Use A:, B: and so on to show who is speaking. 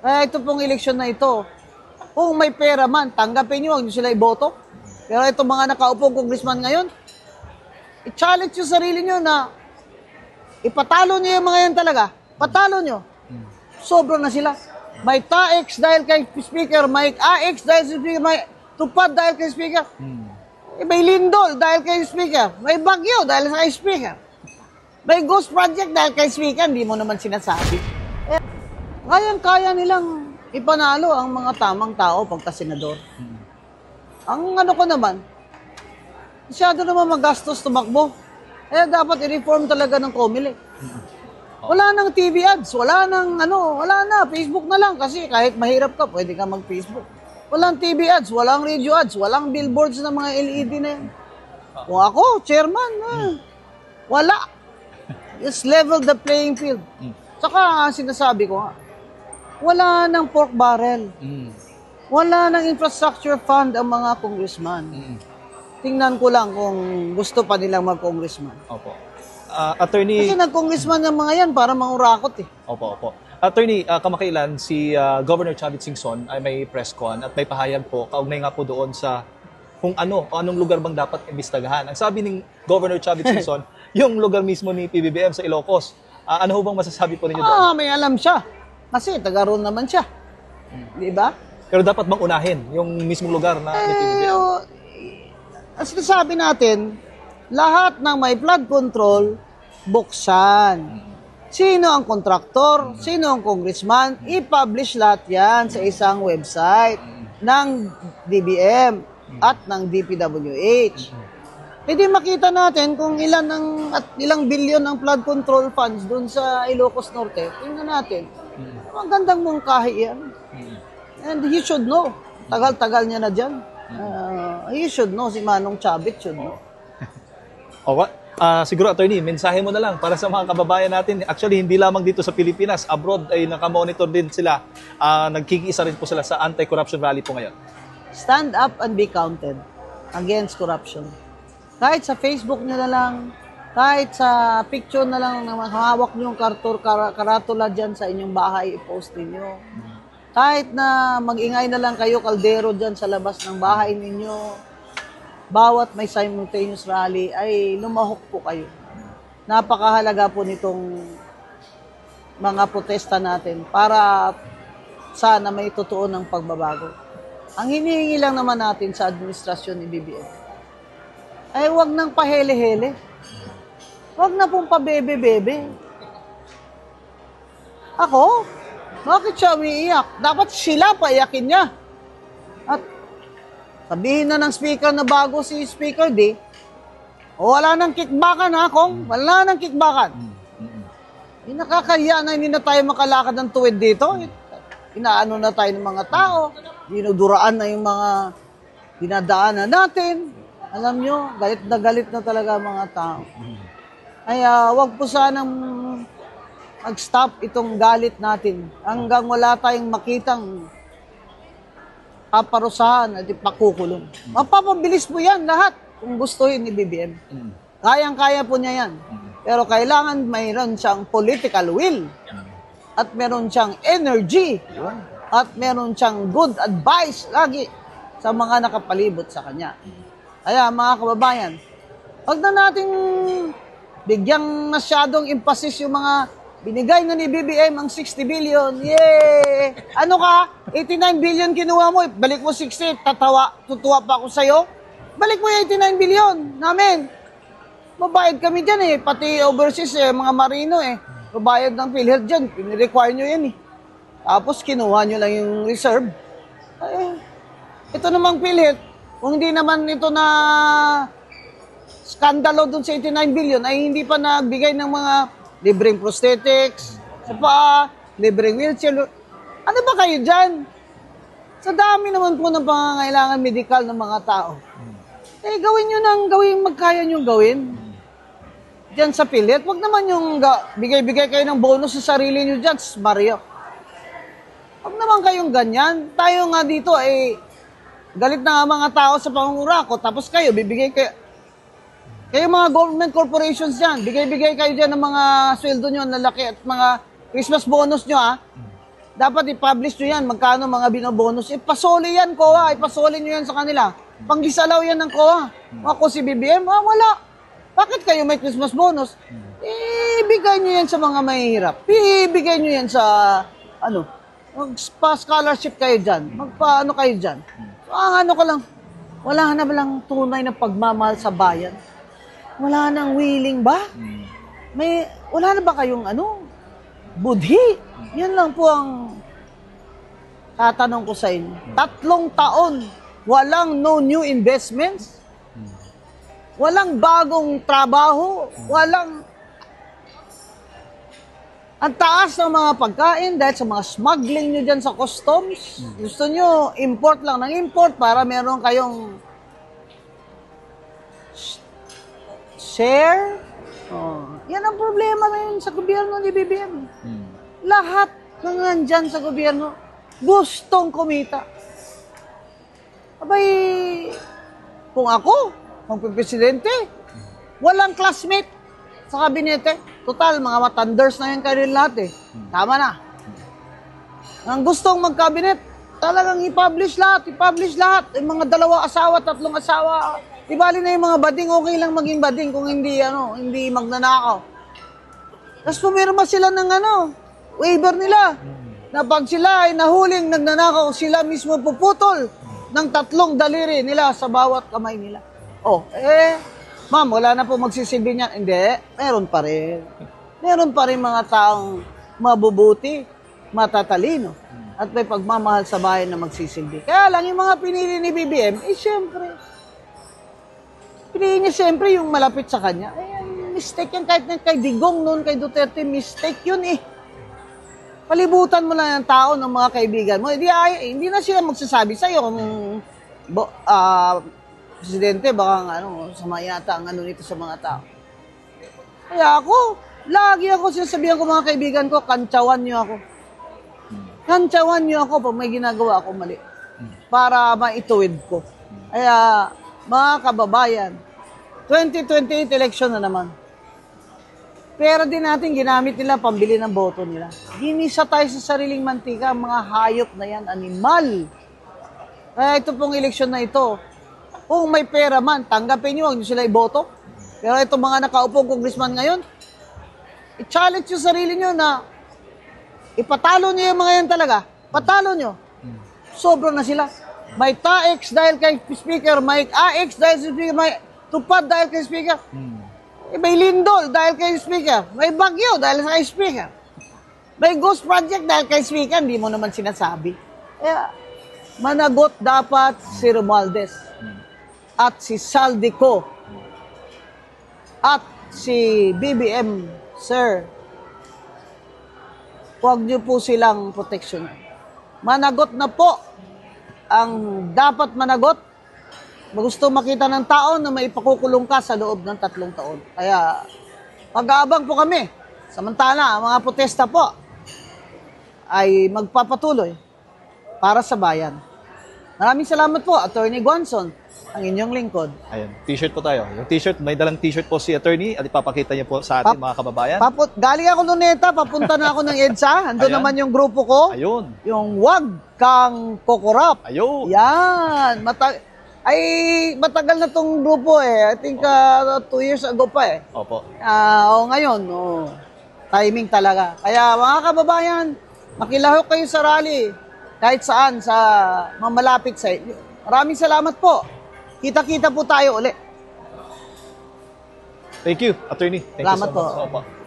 A: Kaya ito pong eleksyon na ito, kung may pera man, tanggapin nyo, huwag nyo sila iboto. Pero itong mga nakaupong congressman ngayon, i-challenge yung sarili nyo na ipatalo nyo yung mga yan talaga. Patalo nyo. Sobra na sila. May TAEX dahil kay speaker, may AX dahil kay speaker, may tupad dahil kay speaker. May lindol dahil kay speaker. May bagyo dahil kay speaker. May ghost project dahil kay speaker. Hindi mo naman sinasabi. Kayang-kaya nilang ipanalo ang mga tamang tao pagka senador. Ang ano ko naman, masyado naman magastos tumakbo. Kaya dapat i-reform talaga ng COMELEC. Wala nang TV ads, wala nang wala na, Facebook na lang kasi kahit mahirap ka, pwede ka mag-Facebook. Walang TV ads, walang radio ads, walang billboards na mga LED na yan. Kung ako, chairman, wala. Just level the playing field. Saka sinasabi ko nga, wala nang pork barrel. Wala nang infrastructure fund ang mga congressman. Tingnan ko lang kung gusto pa nilang mag-congressman.
B: Opo. Attorney...
A: Kasi nag-congressman ng mga yan para mangurakot eh.
B: Opo. Attorney, kamakailan si Governor Chavit Singson ay may press con at may pahayag po, kaugnay nga po doon sa kung anong lugar bang dapat imbestagahan. Ang sabi ng Governor Chavit Singson, yung lugar mismo ni PBBM sa Ilocos. Ano ho bang masasabi po ninyo doon?
A: May alam siya. Kasi taga roon naman siya. Di ba?
B: Pero dapat bang unahin yung mismong lugar na ni PBBM?
A: Ang sinasabi natin, lahat ng may flood control, buksan. Sino ang kontraktor? Sino ang congressman? I-publish lahat yan sa isang website ng DBM at ng DPWH. Hindi makita natin kung ilang bilyon ang flood control funds doon sa Ilocos Norte. Tingnan natin. Ang gandang mungkahi yan. And he should know. Tagal-tagal niya na dyan. He should know. Si Manong Chavit should know.
B: Siguro, Attorney, mensahe mo na lang para sa mga kababayan natin. Actually, hindi lamang dito sa Pilipinas. Abroad ay nakamonitor din sila. Nagkikiisa rin po sila sa anti-corruption rally po ngayon. Stand
A: up and be counted against corruption. Kahit sa Facebook nyo na lang, kahit sa picture na lang na hawak nyo yung karatula dyan sa inyong bahay, i-post ninyo. Kahit na mag-ingay na lang kayo, kaldero dyan sa labas ng bahay ninyo, bawat may simultaneous rally ay lumahok po kayo. Napakahalaga po nitong mga protesta natin para sana may totoo ng pagbabago. Ang hinihingi lang naman natin sa administrasyon ni BBM ay huwag nang pahele-hele. Huwag na pong pabebe-bebe. Ako? Bakit siya umiiyak? Dapat sila paiyakin niya. At sabihin na ng speaker na bago si Speaker D, wala nang kickbackan ha, Kong? Wala nang kickbackan. Nakakaya na hindi na tayo makalakad ng tuwid dito. Inaano na tayo ng mga tao. Dinuduraan na yung mga dinadaanan natin. Alam nyo, galit na talaga mga tao. Ay, wag po sanang mag-stop itong galit natin hanggang wala tayong makitang paparusahan at ipakukulong. Mapapabilis po yan lahat kung gustuhin ni BBM. Kayang-kaya po niya yan. Pero kailangan mayroon siyang political will at meron siyang energy at meron siyang good advice lagi sa mga nakapalibot sa kanya. Kaya mga kababayan, wag na nating bigyang masyadong emphasis yung mga binigay na ni BBM ang 60 billion. Yay! Ano ka? 89 billion kinuha mo. Balik mo 60. Tutuwa pa ako sa'yo. Balik mo yung 89 billion namin. Mabayad kami dyan eh. Pati overseas mga marino mabayad ng PhilHealth dyan. Pinirequire nyo yan eh. Tapos kinuha nyo lang yung reserve. Ito namang PhilHealth. Kung hindi naman ito na skandalo dun sa 89 billion ay hindi pa nagbigay ng mga libreng prosthetics, sa paa, libreng wheelchair. Ano ba kayo dyan? Sa dami naman po ng pangangailangan medikal ng mga tao. Gawin nyo nang gawin, magkaya nyo gawin. Diyan sa PhilHealth, wag naman yung bigay-bigay kayo ng bonus sa sarili nyo dyan, Mario. Wag naman kayong ganyan. Tayo nga dito galit na nga mga tao sa pangungurako, tapos kayo, bibigay kayo mga government corporations dyan, bigay-bigay kayo dyan ng mga sweldo nyo na laki at mga Christmas bonus nyo dapat i-publish nyo yan, magkano mga binobonus. Ipasoli yan, COA, ipasoli nyo yan sa kanila. Panggisalaw yan ng COA. Ako si BBM, wala. Bakit kayo may Christmas bonus? Ibigay nyo yan sa mga mahihirap. Ibigay nyo yan sa, magpa-scholarship kayo dyan. Magpa-ano kayo dyan. So, ang ano ko lang, wala na ba lang tunay na pagmamahal sa bayan? Wala nang willing ba? Wala na ba kayong budhi? Yan lang po ang tatanong ko sa inyo. 3 taon, walang no new investments, walang bagong trabaho, walang ang taas ng mga pagkain dahil sa mga smuggling nyo dyan sa customs. Gusto nyo, import lang ng import para meron kayong share. Yan ang problema ngayon sa gobyerno ni BBM. Lahat ng nandyan sa gobyerno gustong kumita. Abay, kung ako, presidente, walang classmate sa kabinete. Total, mga matanders na yan kayo lahat eh. Tama na. Ang gustong magkabinet, talagang i-publish lahat. Yung mga 2 asawa, 3 asawa, ibali na yung mga bading, okay lang maging bading kung hindi magnanakaw. Tapos pumirma sila ng waiver nila. Na pag sila ay nahuling nagnanakaw, sila mismo puputol ng 3 daliri nila sa bawat kamay nila. Ma'am, wala na po magsisilbi niyan. Hindi, meron pa rin. Meron pa rin mga taong mabubuti, matatalino, at may pagmamahal sa bayan na magsisilbi. Kaya lang, yung mga pinili ni BBM, siyempre, pinili niya siyempre yung malapit sa kanya. Mistake yan. Kahit kay Digong noon, kay Duterte, mistake yun eh. Palibutan mo lang ang tao ng mga kaibigan mo. Hindi na sila magsasabi sa'yo kung presidente, baka sama yata ang nito sa mga tao. Kaya lagi ako sinasabihan ko mga kaibigan ko, kantsawan niyo ako. Kantsawan niyo ako pag may ginagawa ako mali. Para maituwid ko. Kaya, mga kababayan, 2028 election na naman. Pera din natin ginamit nila pambili ng boto nila. Ginisa tayo sa sariling mantika, mga hayop na yan, animal. Kaya ito pong eleksyon na ito, kung may pera man, tanggapin nyo, huwag nyo sila iboto. Pero itong mga nakaupong congressman ngayon, i-challenge yung sarili nyo na ipatalo nyo yung mga yan talaga. Patalo nyo. Sobra na sila. May TAEX dahil kay speaker, may AX dahil kay speaker, may tupad dahil kay speaker. May lindol dahil kay speaker. May bagyo dahil kay speaker. May ghost project dahil kay speaker. Hindi mo naman sinasabi. Kaya, managot dapat si Romualdez at si Saldico at si BBM, sir. Huwag niyo po silang proteksyon. Managot na po ang dapat managot. Gusto makita ng tao na may ipakukulong ka sa loob ng 3 taon. Kaya, mag-aabang po kami. Samantala, ang mga protesta po ay magpapatuloy para sa bayan. Maraming salamat po, Attorney Guanzon, ang inyong lingkod.
B: Ayun, t-shirt po tayo. Yung t-shirt, may dalang t-shirt po si Attorney at ipapakita niya po sa atin, mga kababayan.
A: Galing ako Luneta, papunta na ako ng EDSA. Ando naman yung grupo ko.
B: Ayun.
A: Yung Wag Kang Kokorap.
B: Ayun.
A: Yan. Matagal na tong grupo eh. I think 2 years ago pa eh.
B: Opo.
A: Ngayon, timing talaga. Kaya mga kababayan, makilahok kayo sa rally. Kahit saan, sa mamalapit sa inyo. Maraming salamat po. Kita-kita po tayo ulit.
B: Thank you, Attorney. Thank
A: Salamat
B: you so much.
A: po.
B: Opo.